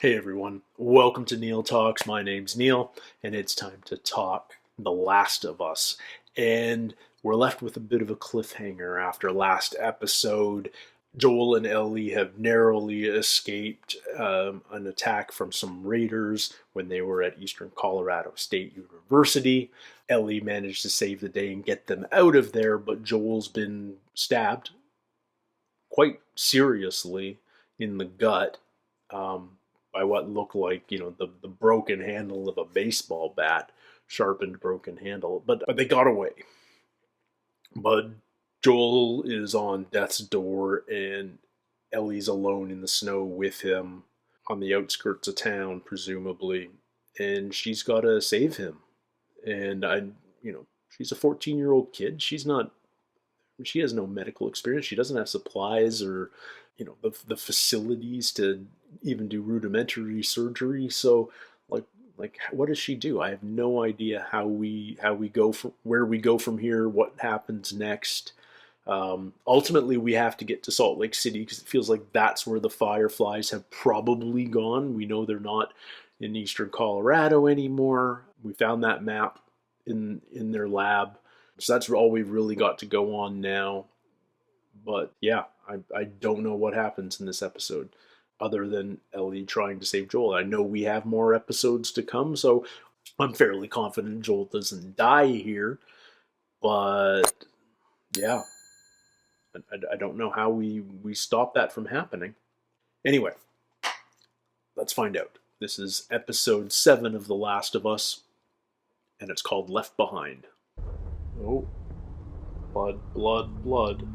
Hey everyone, welcome to Neil Talks. My name's Neil, and it's time to talk The Last of Us. And we're left with a bit of a cliffhanger after last episode. Joel and Ellie have narrowly escaped an attack from some raiders when they were at Eastern Colorado State University. Ellie managed to save the day and get them out of there, but Joel's been stabbed quite seriously in the gut. By what looked like, the broken handle of a baseball bat, sharpened broken handle. But they got away. But Joel is on death's door, and Ellie's alone in the snow with him on the outskirts of town, presumably, and she's got to save him. And she's a 14-year-old kid. She has no medical experience. She doesn't have supplies or the facilities to even do rudimentary surgery. So like what does she do? I have no idea how we go from where we go from here, what happens next. Ultimately we have to get to Salt Lake City because it feels like that's where the Fireflies have probably gone. We know they're not in Eastern Colorado anymore. We found that map in their lab. So that's all we've really got to go on now. But yeah, I don't know what happens in this episode other than Ellie trying to save Joel. I know we have more episodes to come, so I'm fairly confident Joel doesn't die here. But yeah, I don't know how we stop that from happening. Anyway, let's find out. This is episode 7 of The Last of Us, and it's called Left Behind. Oh, blood, blood, blood.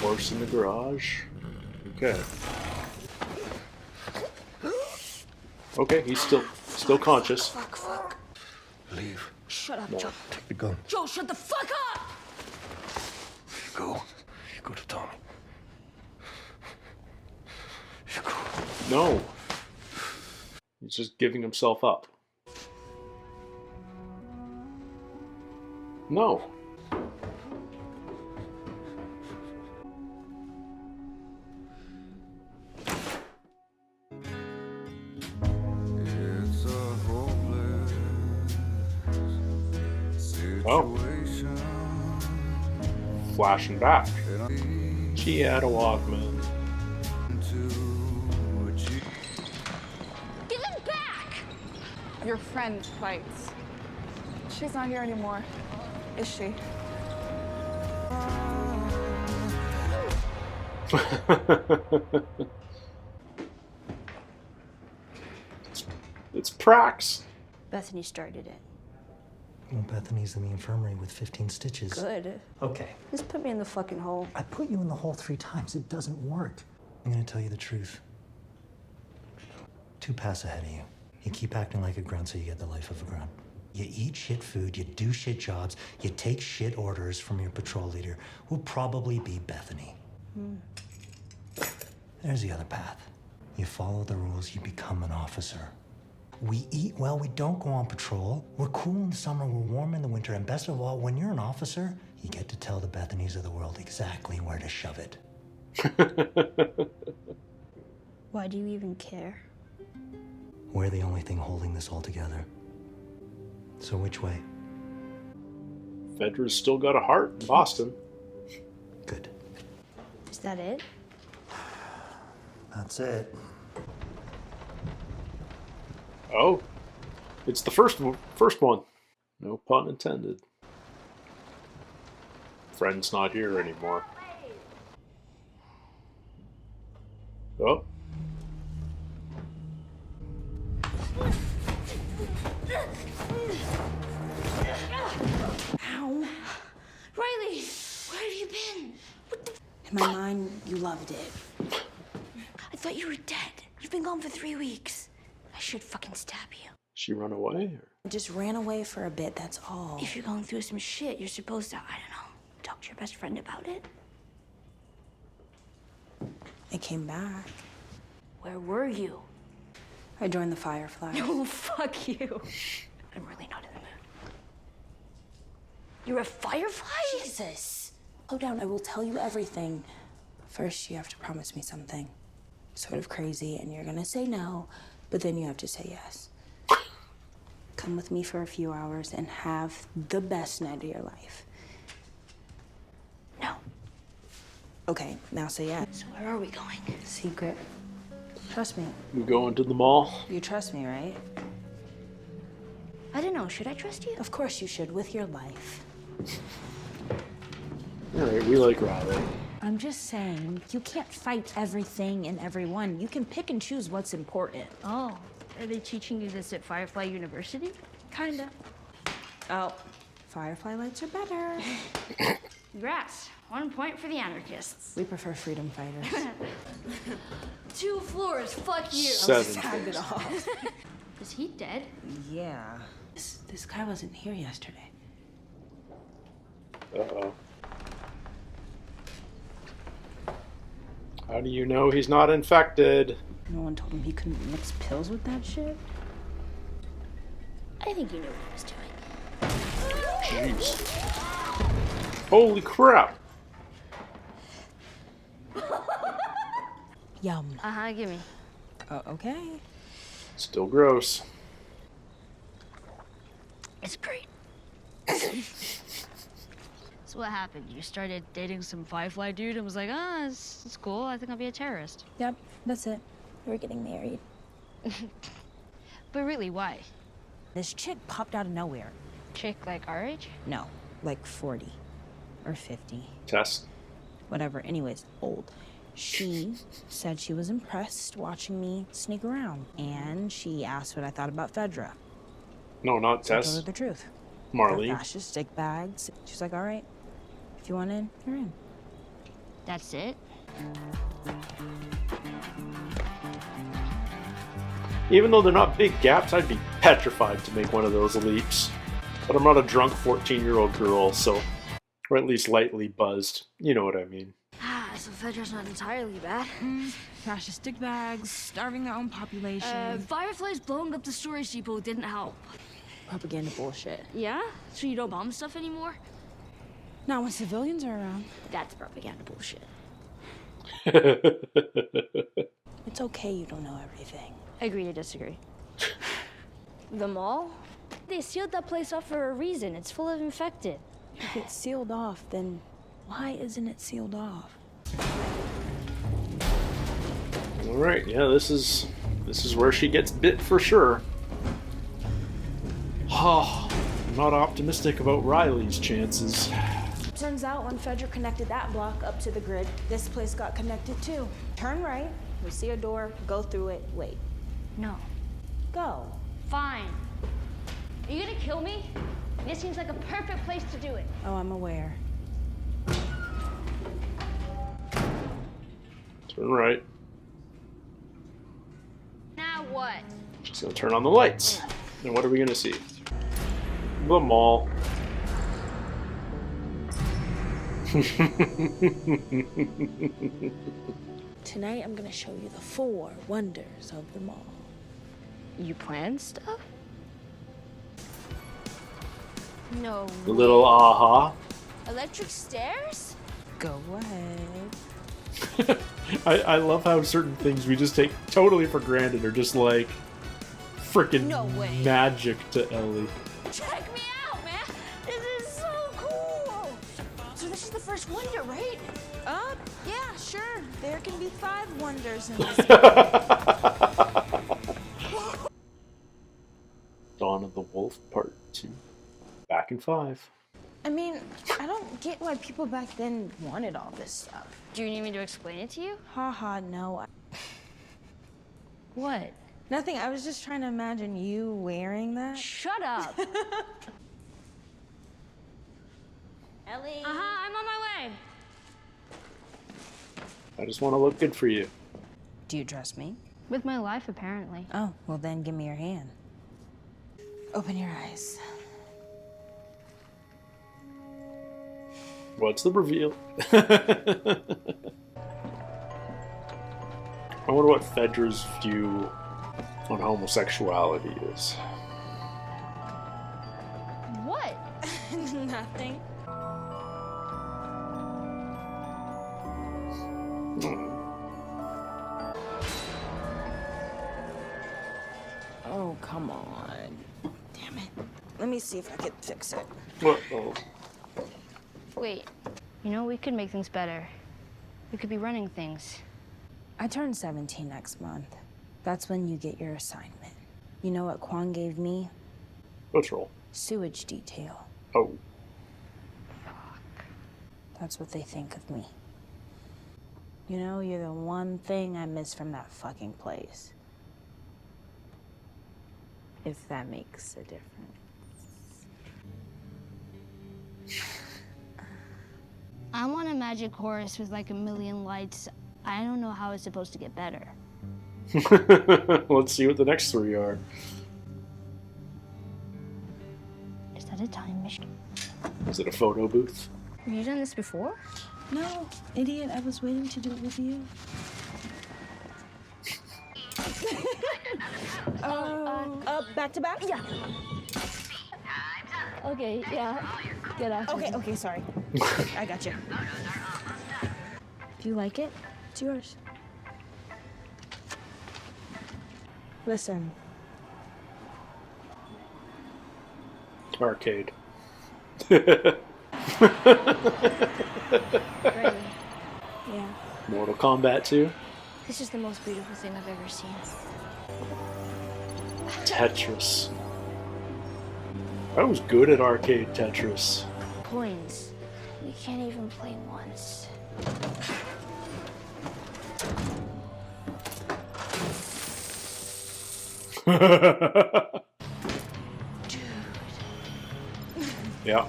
Horse in the garage. Okay. Okay, he's still conscious. Fuck. Leave. Shut up, No. Joe. Take the gun. Joe, shut the fuck up! Go. You go to Tommy. You go. No. He's just giving himself up. No. Oh. Flashing back. She had a Walkman. Give him back! Your friend fights. She's not here anymore, is she? It's Prax. Bethany started it. Well, Bethany's in the infirmary with 15 stitches. Good. Okay. Just put me in the fucking hole. I put you in the hole 3 times. It doesn't work. I'm gonna tell you the truth. 2 paths ahead of you. You keep acting like a grunt so you get the life of a grunt. You eat shit food, you do shit jobs, you take shit orders from your patrol leader, who'll probably be Bethany. There's the other path. You follow the rules, you become an officer. We eat well, we don't go on patrol. We're cool in the summer, we're warm in the winter, and best of all, when you're an officer, you get to tell the Bethanys of the world exactly where to shove it. Why do you even care? We're the only thing holding this all together. So which way? Fedra's still got a heart in Boston. Good. Is that it? That's it. Oh, it's the first one. No pun intended. Friend's not here anymore. Oh. Ow. Riley, where have you been? In my mind, you loved it. I thought you were dead. You've been gone for 3 weeks. I should fucking stab you. She run away? Or? I just ran away for a bit, that's all. If you're going through some shit, you're supposed to, I don't know, talk to your best friend about it. I came back. Where were you? I joined the Fireflies. No, fuck you. I'm really not in the mood. You're a firefly? Jesus. Slow down, I will tell you everything. First, you have to promise me something sort of crazy, and you're gonna say no, but then you have to say yes. Come with me for a few hours and have the best night of your life. No. Okay, now say yes. So where are we going? Secret. Trust me. We going to the mall? You trust me, right? I don't know. Should I trust you? Of course you should, with your life. Alright, we like Riley. I'm just saying, you can't fight everything and everyone. You can pick and choose what's important. Oh, are they teaching you this at Firefly University? Kinda. Oh, firefly lights are better. Congrats. 1 point for the anarchists. We prefer freedom fighters. 2 floors. Fuck you. 7. Tagged it off. Is he dead? Yeah. This guy wasn't here yesterday. Uh-oh. How do you know he's not infected? No one told him he couldn't mix pills with that shit? I think he knew what he was doing. Jeez. Holy crap! Yum. Gimme. Okay. Still gross. It's great. So what happened? You started dating some Firefly dude and was like, it's cool. I think I'll be a terrorist. Yep, that's it. We're getting married. But really, why? This chick popped out of nowhere. Chick like our age? No, like 40 or 50, Tess. whatever. Anyways, old. She said she was impressed watching me sneak around, and she asked what I thought about Fedra. No, not So I told Tess. her the truth. Marlene. Fascist stick bags. She's like, all right, if you want in, you're in. That's it? Even though they're not big gaps, I'd be petrified to make one of those leaps. But I'm not a drunk 14-year-old girl, so... Or at least lightly buzzed. You know what I mean. So Fedra's not entirely bad. Fascist stick bags, starving their own population. Fireflies blowing up the storage depot didn't help. Propaganda bullshit. Yeah? So you don't bomb stuff anymore? Not when civilians are around. That's propaganda bullshit. It's okay you don't know everything. Agree to disagree. The mall? They sealed that place off for a reason. It's full of infected. If it's sealed off, then why isn't it sealed off? Alright, yeah, this is where she gets bit for sure. Oh, I'm not optimistic about Riley's chances. Turns out when Fedra connected that block up to the grid, this place got connected too. Turn right, we see a door, go through it, wait. No. Go. Fine. Are you gonna kill me? This seems like a perfect place to do it. Oh, I'm aware. Turn right. Now what? She's gonna turn on the lights. And what are we gonna see? The mall. Tonight I'm gonna show you the 4 wonders of the mall. You plan stuff? No. The little aha. Electric stairs? Go ahead. I love how certain things we just take totally for granted are just like freaking No way. magic to Ellie. Check me out, man! This is so cool! So this is the first wonder, right? Yeah, sure. There can be 5 wonders in this. Dawn of the Wolf Part 2. Back in 5. I mean, I don't get why people back then wanted all this stuff. Do you need me to explain it to you? Haha, no. What? Nothing, I was just trying to imagine you wearing that. Shut up! Ellie. I'm on my way. I just want to look good for you. Do you trust me? With my life, apparently. Oh, well then give me your hand. Open your eyes. What's the reveal? I wonder what Fedra's view on homosexuality is. What? Nothing. Oh, come on. Damn it. Let me see if I can fix it. Uh-oh. Wait, you know, we could make things better. We could be running things. I turn 17 next month. That's when you get your assignment. You know what Kwon gave me? What's wrong? Sewage detail. Oh. That's what they think of me. You know, you're the one thing I miss from that fucking place. If that makes a difference. I want a magic horse with like a million lights. I don't know how it's supposed to get better. Let's see what the next three are. Is that a time machine? Is it a photo booth? Have you done this before? No, idiot, I was waiting to do it with you. Back to back? Yeah. Okay, yeah. Get out. Okay, sorry. I got you. Do you like it? It's yours. Listen, Arcade. Right. yeah. Mortal Kombat 2. This is the most beautiful thing I've ever seen. Tetris. I was good at arcade Tetris. Coins. We can't even play once. Yeah.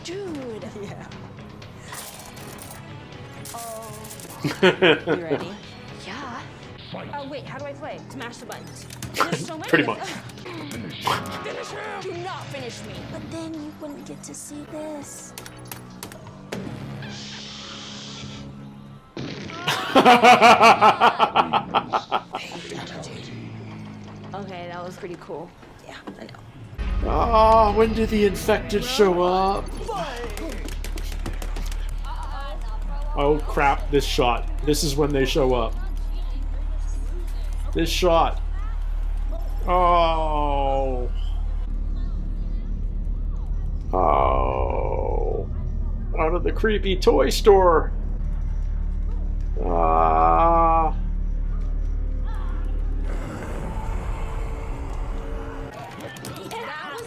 Dude. Yeah. Oh. You ready? Yeah. Oh, wait, how do I play? Smash the buttons. There's so many. Pretty much. Finish him! Do not finish me. But then you wouldn't get to see this. Okay, that was pretty cool. Yeah, I know. Ah, when do the infected show up? Oh crap, this shot. This is when they show up. This shot. Oh. Oh. Out of the creepy toy store. Ah.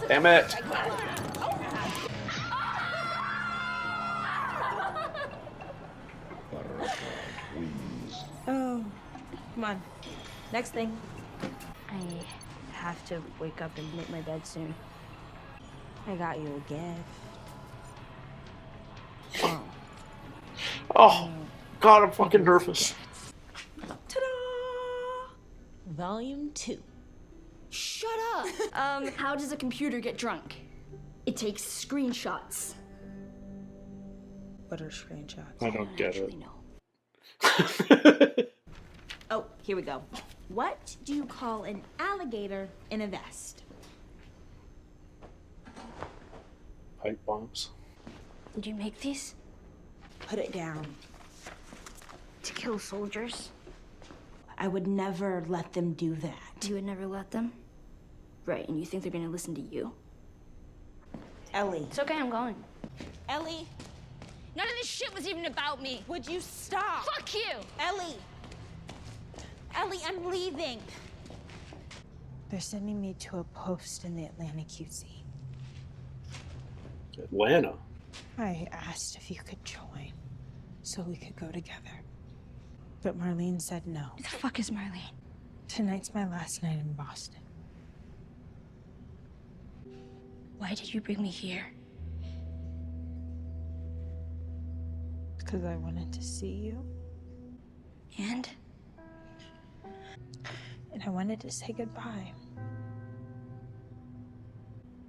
Damn it. Oh, come on. Next thing. I have to wake up and make my bed soon. I got you a gift. Oh. God, I'm fucking nervous. Ta-da! Volume 2. Shut up! How does a computer get drunk? It takes screenshots. What are screenshots? I don't get it. Actually, no. Oh, here we go. What do you call an alligator in a vest? Pipe bombs. Did you make these? Put it down. To kill soldiers? I would never let them do that. You would never let them? Right, and you think they're gonna listen to you? Ellie. It's okay, I'm going. Ellie, None of this shit was even about me. would you stop? Fuck you! Ellie! Ellie, I'm leaving. They're sending me to a post in the Atlanta QC. Atlanta. I asked if you could join so we could go together. But Marlene said no. Who the fuck is Marlene? Tonight's my last night in Boston. Why did you bring me here? Because I wanted to see you. And? And I wanted to say goodbye.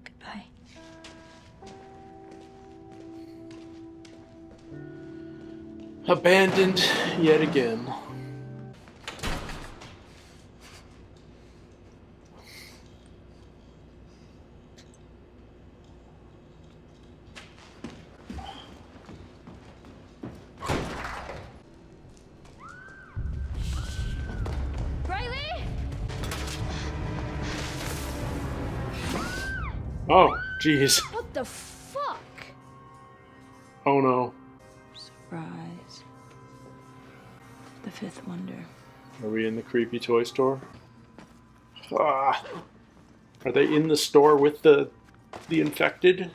Goodbye. Abandoned yet again. Oh, jeez. What the fuck? Oh no. Surprise. The fifth wonder. Are we in the creepy toy store? Ah. Are they in the store with the infected?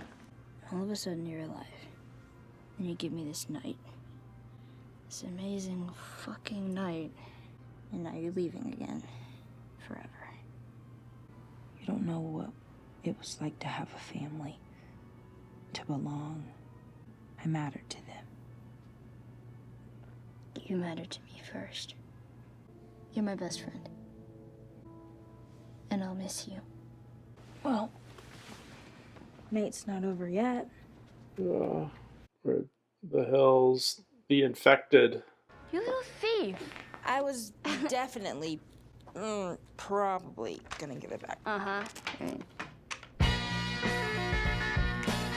All of a sudden you're alive. And you give me this night. This amazing fucking night. And now you're leaving again. Forever. You don't know what it was like to have a family, to belong. I mattered to them. You matter to me first. You're my best friend. And I'll miss you. Well, night's not over yet. Where the hell's the infected? You little thief! I was definitely, probably gonna give it back. Uh-huh. Right.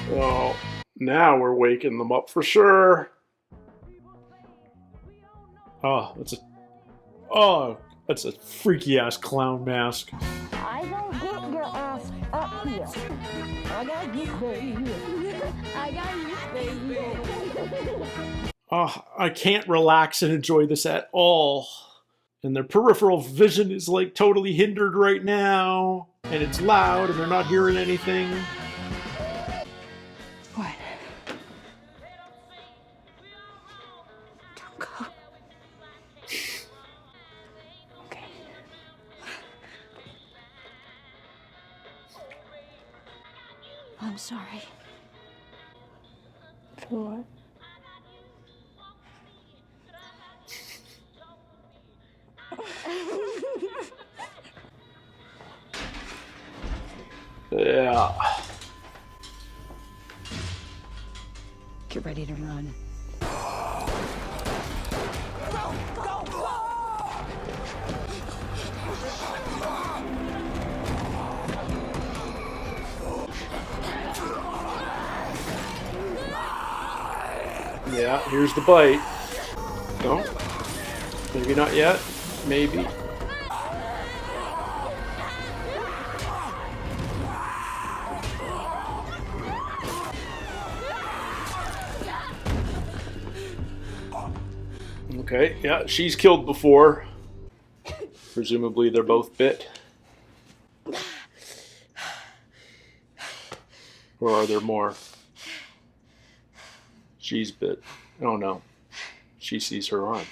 Oh, now we're waking them up for sure. Oh, that's a freaky ass clown mask. I don't get your ass up here. I got you, baby. I got you, baby. Oh, I can't relax and enjoy this at all. And their peripheral vision is like totally hindered right now. And it's loud and they're not hearing anything. What? Don't go. Okay. I'm sorry. For what? Yeah. Get ready to run. Yeah, here's the bite. No? Maybe not yet. Maybe. Okay, yeah, she's killed before. Presumably they're both bit. Or are there more? She's bit. Oh no. She sees her arm.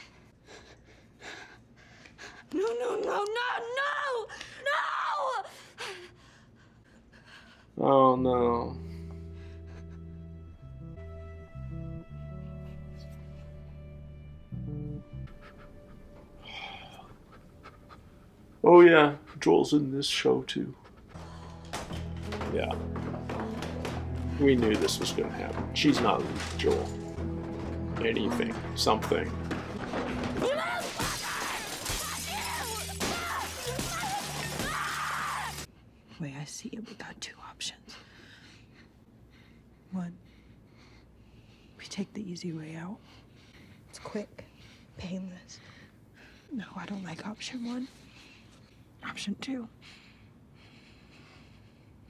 No, no, no, no, no! No! Oh no. Oh yeah, Joel's in this show too. Yeah. We knew this was gonna happen. She's not with Joel. Anything. Something. The way I see it, we got two options. One, we take the easy way out. It's quick, painless. No, I don't like option one. Option two,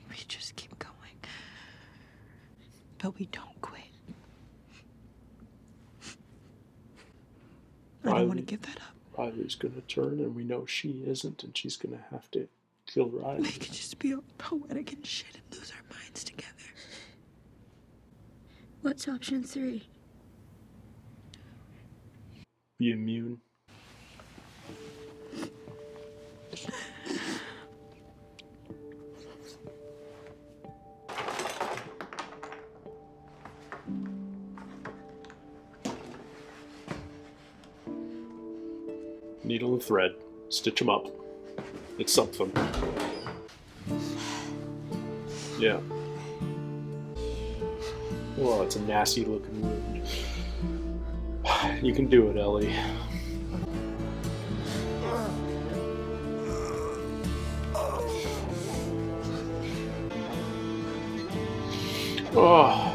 we just keep going. But we don't quit. I don't want to give that up. Riley's gonna turn and we know she isn't and she's gonna have to kill Riley. We could just be all poetic and shit and lose our minds together. What's option 3? Be immune. Needle and thread. Stitch them up. It's something. Yeah. Well, it's a nasty looking wound. You can do it, Ellie. Oh.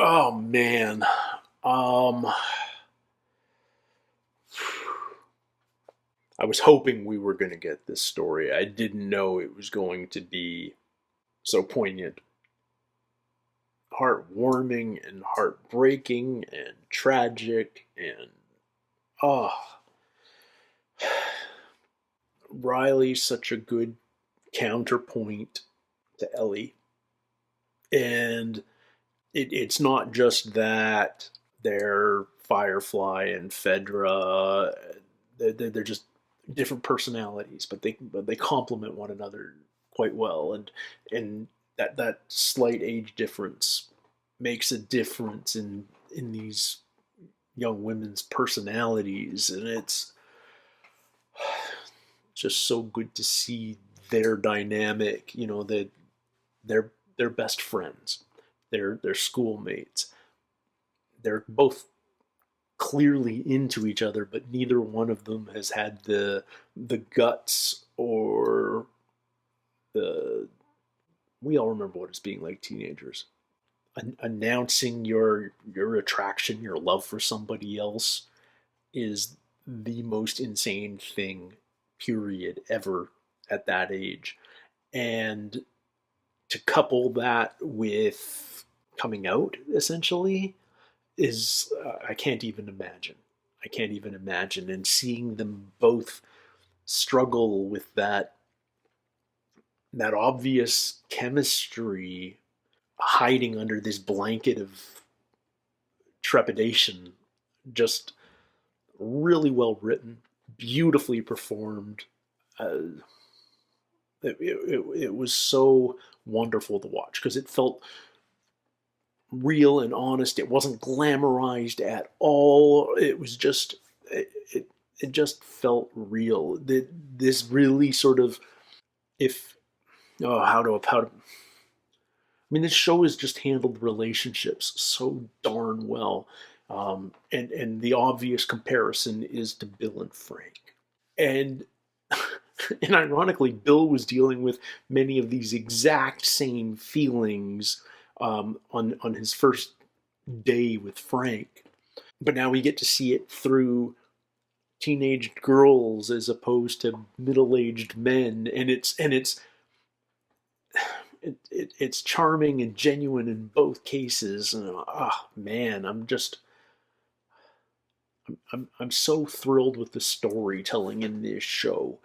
Oh man. I was hoping we were going to get this story. I didn't know it was going to be so poignant, heartwarming, and heartbreaking, and tragic, and oh, Riley's such a good counterpoint to Ellie. And it's not just that they're Firefly and Fedra. They're just different personalities, but they complement one another quite well, and that slight age difference makes a difference in these young women's personalities, and it's just so good to see their dynamic. You know, that they're best friends, they're schoolmates, they're both clearly into each other, but neither one of them has had the guts or the. We all remember what it's being like teenagers. Announcing your attraction, your love for somebody else, is the most insane thing, period, ever at that age. And to couple that with coming out, essentially, is I can't even imagine. I can't even imagine. And seeing them both struggle with that obvious chemistry hiding under this blanket of trepidation, just really well written, beautifully performed. Uh, it was so wonderful to watch because it felt real and honest. It wasn't glamorized at all. It was just it just felt real. This really sort of, if oh how to I mean, this show has just handled relationships so darn well. And the obvious comparison is to Bill and Frank. And and ironically, Bill was dealing with many of these exact same feelings on his first day with Frank. But now we get to see it through teenage girls as opposed to middle-aged men, and it's charming and genuine in both cases. And man, I'm so thrilled with the storytelling in this show.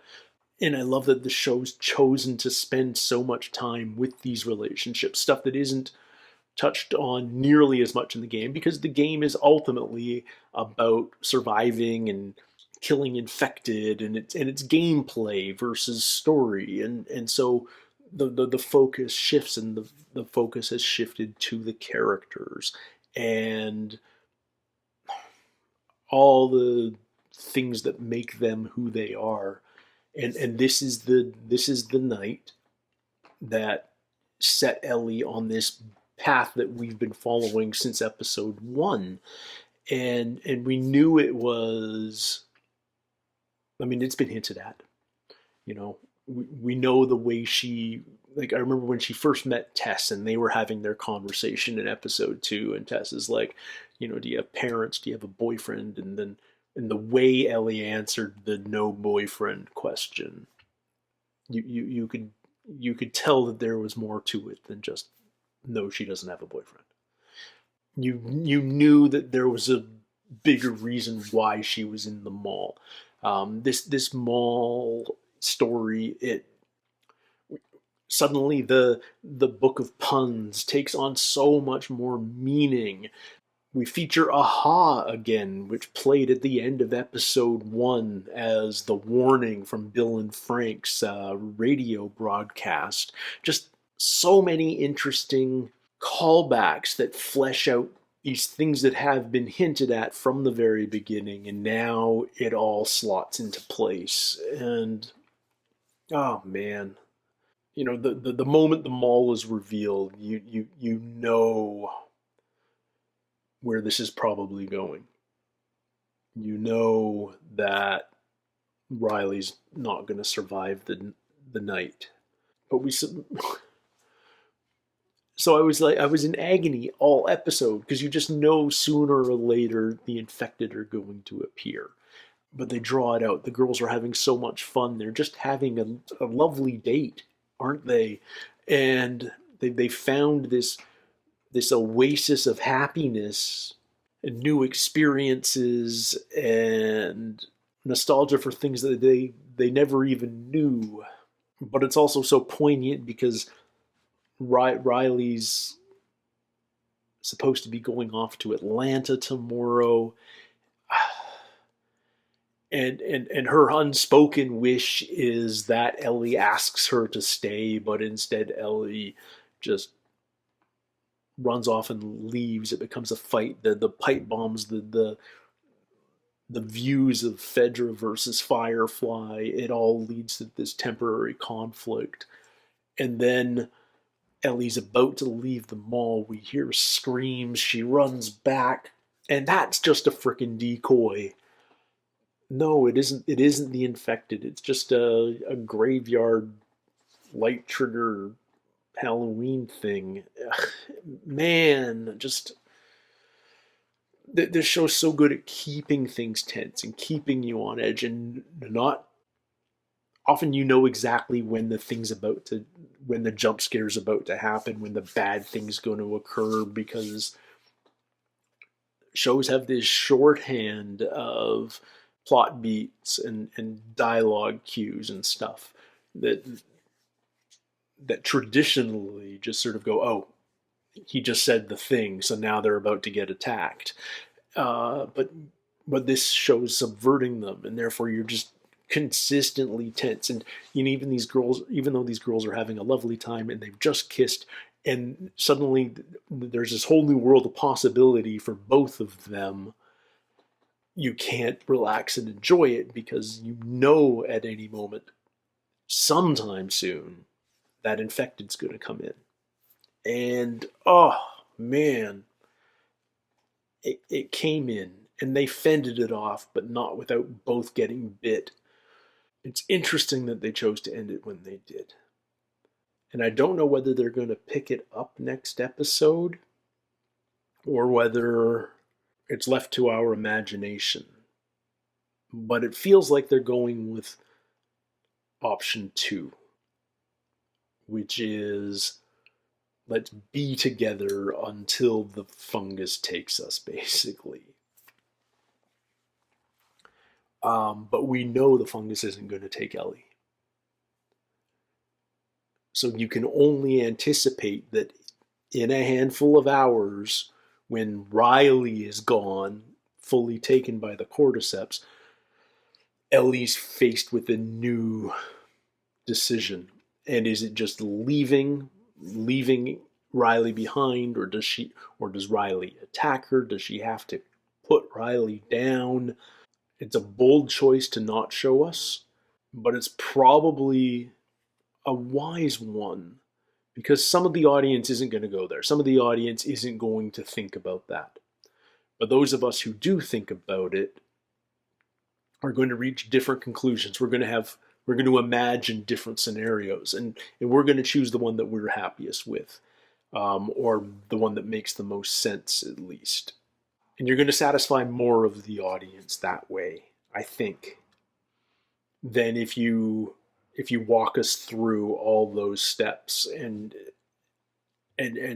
And I love that the show's chosen to spend so much time with these relationships, stuff that isn't touched on nearly as much in the game, because the game is ultimately about surviving and killing infected, and it's gameplay versus story, and so the focus shifts, and the focus has shifted to the characters and all the things that make them who they are. And this is the night that set Ellie on this path that we've been following since episode 1. And we knew it was, I mean, it's been hinted at. You know, we know the way she, like, I remember when she first met Tess and they were having their conversation in episode 2, and Tess is like, you know, do you have parents? Do you have a boyfriend? And the way Ellie answered the no boyfriend question, you could tell that there was more to it than just no, she doesn't have a boyfriend. You knew that there was a bigger reason why she was in the mall. This mall story, it suddenly the book of puns takes on so much more meaning. We feature Aha again, which played at the end of episode 1 as the warning from Bill and Frank's radio broadcast. Just so many interesting callbacks that flesh out these things that have been hinted at from the very beginning, and now it all slots into place. And oh man, you know, the moment the mall is revealed, you know where this is probably going. You know that Riley's not going to survive the night. But So I was in agony all episode because you just know sooner or later the infected are going to appear. But they draw it out. The girls are having so much fun. They're just having a lovely date, aren't they? And they found this oasis of happiness and new experiences and nostalgia for things that they never even knew. But it's also so poignant because Riley's supposed to be going off to Atlanta tomorrow. And her unspoken wish is that Ellie asks her to stay, but instead Ellie just runs off and leaves. It becomes a fight. The pipe bombs, the views of Fedra versus Firefly, it all leads to this temporary conflict. And then Ellie's about to leave the mall. We hear screams. She runs back. And that's just a freaking decoy. No, it isn't. It isn't the infected. It's just a graveyard light trigger Halloween thing. Man, just this show's so good at keeping things tense and keeping you on edge, and not often you know exactly when when the jump scare's about to happen, when the bad thing's going to occur, because shows have this shorthand of plot beats and dialogue cues and stuff that traditionally just sort of go, oh, he just said the thing, so now they're about to get attacked. But this show's subverting them, and therefore you're just consistently tense. And even these girls, even though these girls are having a lovely time and they've just kissed, and suddenly there's this whole new world of possibility for both of them, you can't relax and enjoy it because you know at any moment, sometime soon, that infected's going to come in. And, oh, man, it came in, and they fended it off, but not without both getting bit. It's interesting that they chose to end it when they did. And I don't know whether they're going to pick it up next episode or whether it's left to our imagination. But it feels like they're going with option 2, which is let's be together until the fungus takes us, basically. But we know the fungus isn't going to take Ellie. So you can only anticipate that in a handful of hours, when Riley is gone, fully taken by the cordyceps, Ellie's faced with a new decision. And is it just leaving Riley behind, or does Riley attack her? Does she have to put Riley down? It's a bold choice to not show us, but it's probably a wise one, because some of the audience isn't going to go there. Some of the audience isn't going to think about that. But those of us who do think about it are going to reach different conclusions. We're going to imagine different scenarios, and we're going to choose the one that we're happiest with, or the one that makes the most sense, at least. And you're going to satisfy more of the audience that way, I think, than if you walk us through all those steps and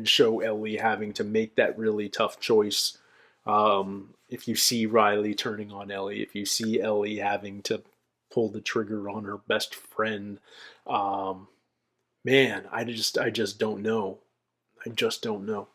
show Ellie having to make that really tough choice. If you see Riley turning on Ellie, if you see Ellie having to pull the trigger on her best friend, man, I just don't know. I just don't know.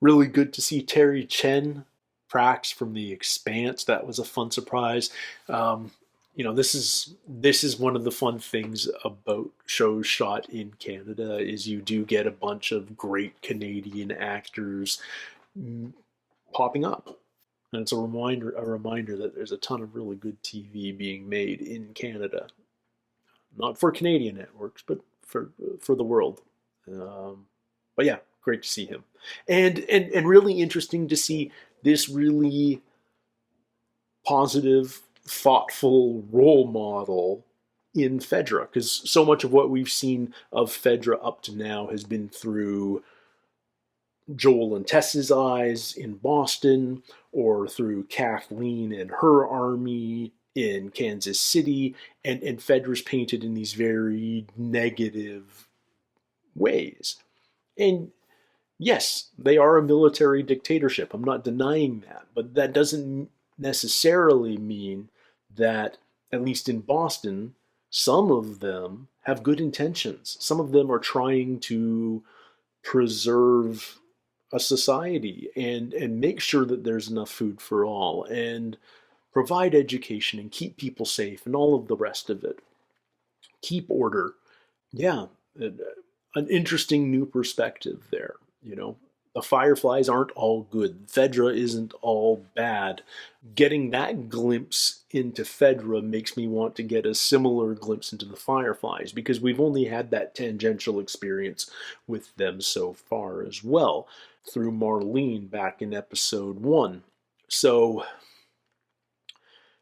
Really good to see Terry Chen, Prax from The Expanse. That was a fun surprise. This is one of the fun things about shows shot in Canada, is you do get a bunch of great Canadian actors popping up. And it's a reminder that there's a ton of really good TV being made in Canada. Not for Canadian networks, but for the world. But yeah, great to see him. And really interesting to see this really positive, thoughtful role model in Fedra, because so much of what we've seen of Fedra up to now has been through Joel and Tess's eyes in Boston, or through Kathleen and her army in Kansas City, and Fedra's painted in these very negative ways. And yes, they are a military dictatorship. I'm not denying that. But that doesn't necessarily mean that, at least in Boston, some of them have good intentions. Some of them are trying to preserve a society and make sure that there's enough food for all and provide education and keep people safe and all of the rest of it. Keep order. Yeah, an interesting new perspective there. The Fireflies aren't all good. Fedra isn't all bad. Getting that glimpse into Fedra makes me want to get a similar glimpse into the Fireflies, because we've only had that tangential experience with them so far as well, through Marlene back in episode 1. So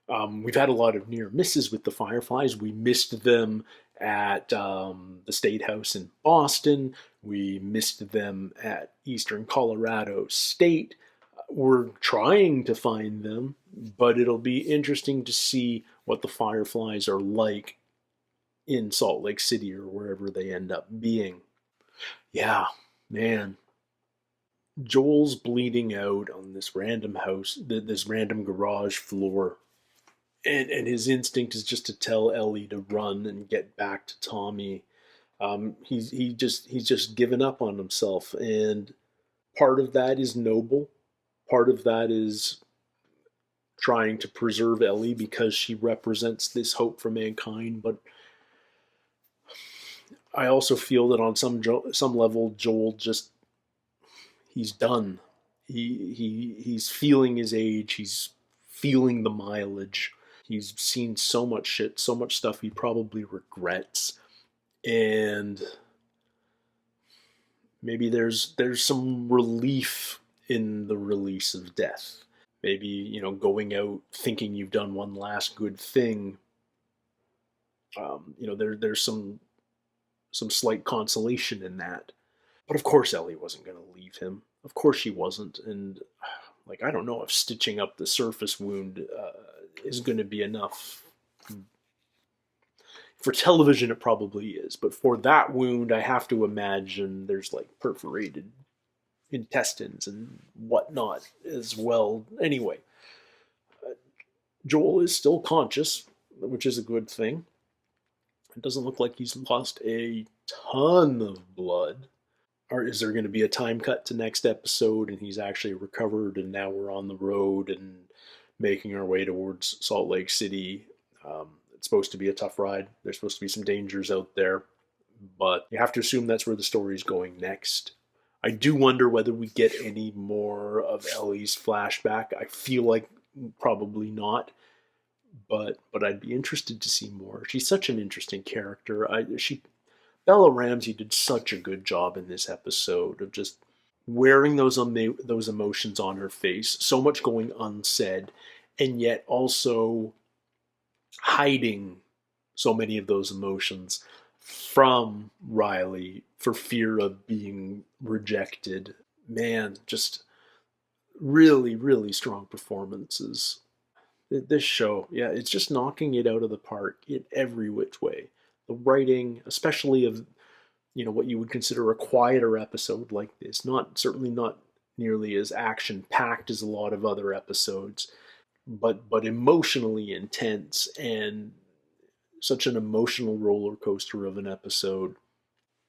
we've had a lot of near misses with the Fireflies. We missed them at the State House in Boston. We missed them at Eastern Colorado State. We're trying to find them, but it'll be interesting to see what the Fireflies are like in Salt Lake City or wherever they end up being. Yeah, man. Joel's bleeding out on this random house, this random garage floor. And his instinct is just to tell Ellie to run and get back to Tommy. He's just given up on himself, and part of that is noble. Part of that is trying to preserve Ellie because she represents this hope for mankind. But I also feel that on some level, Joel he's done. He's feeling his age. He's feeling the mileage. He's seen so much shit, so much stuff he probably regrets. And maybe there's some relief in the release of death. Maybe, going out thinking you've done one last good thing. There's some slight consolation in that. But of course Ellie wasn't going to leave him. Of course she wasn't. And I don't know if stitching up the surface wound is going to be enough. For television, it probably is. But for that wound, I have to imagine there's perforated intestines and whatnot as well. Anyway, Joel is still conscious, which is a good thing. It doesn't look like he's lost a ton of blood. Or is there going to be a time cut to next episode and he's actually recovered and now we're on the road and making our way towards Salt Lake City? It's supposed to be a tough ride. There's supposed to be some dangers out there. But you have to assume that's where the story's going next. I do wonder whether we get any more of Ellie's flashback. I feel like probably not. But I'd be interested to see more. She's such an interesting character. Bella Ramsey did such a good job in this episode of just wearing those emotions on her face. So much going unsaid, and yet also hiding so many of those emotions from Riley for fear of being rejected. Man, just really, really strong performances. This show, yeah, it's just knocking it out of the park in every which way. The writing, especially of, what you would consider a quieter episode like this, certainly not nearly as action-packed as a lot of other episodes, but emotionally intense and such an emotional roller coaster of an episode.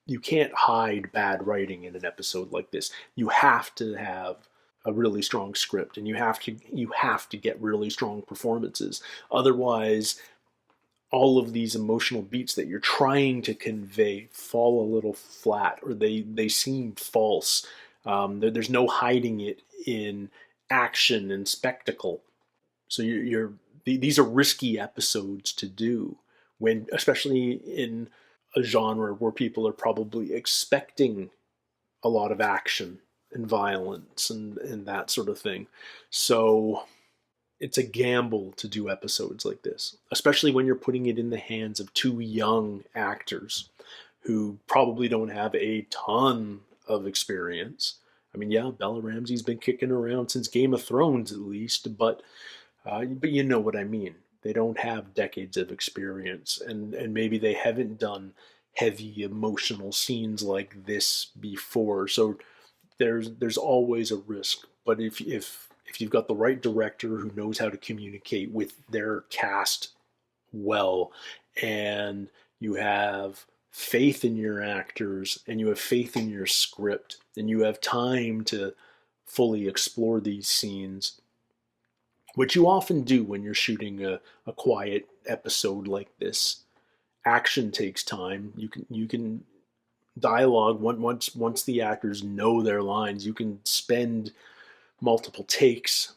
You can't hide bad writing in an episode like this. You have to have a really strong script, and you have to get really strong performances. Otherwise, all of these emotional beats that you're trying to convey fall a little flat, or they seem false. There's no hiding it in action and spectacle. So these are risky episodes to do, especially in a genre where people are probably expecting a lot of action and violence and that sort of thing. So it's a gamble to do episodes like this, especially when you're putting it in the hands of two young actors who probably don't have a ton of experience. I mean, yeah, Bella Ramsey's been kicking around since Game of Thrones at least, but you know what I mean. They don't have decades of experience, and maybe they haven't done heavy emotional scenes like this before. So there's always a risk. But if you've got the right director who knows how to communicate with their cast well, and you have faith in your actors, and you have faith in your script, and you have time to fully explore these scenes, which you often do when you're shooting a quiet episode like this. Action takes time. You can dialogue, once the actors know their lines, you can spend multiple takes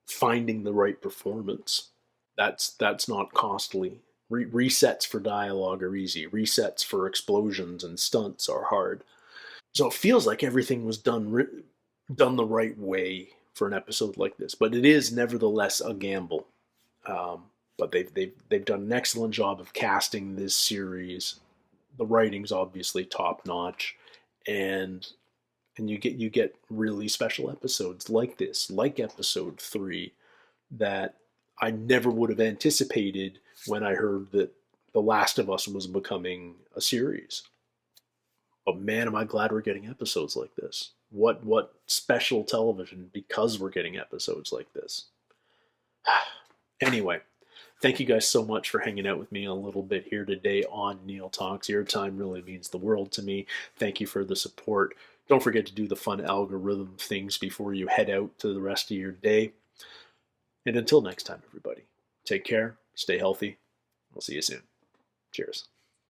finding the right performance. That's not costly. Resets for dialogue are easy. Resets for explosions and stunts are hard. So it feels like everything was done the right way for an episode like this, but it is nevertheless a gamble. But they've done an excellent job of casting this series. The writing's obviously top notch, and you get really special episodes like this, like episode 3, that I never would have anticipated when I heard that The Last of Us was becoming a series. But man, am I glad we're getting episodes like this. What special television, because we're getting episodes like this. Anyway, thank you guys so much for hanging out with me a little bit here today on Neil Talks. Your time really means the world to me. Thank you for the support. Don't forget to do the fun algorithm things before you head out to the rest of your day. And until next time, everybody, take care, stay healthy. We'll see you soon. Cheers.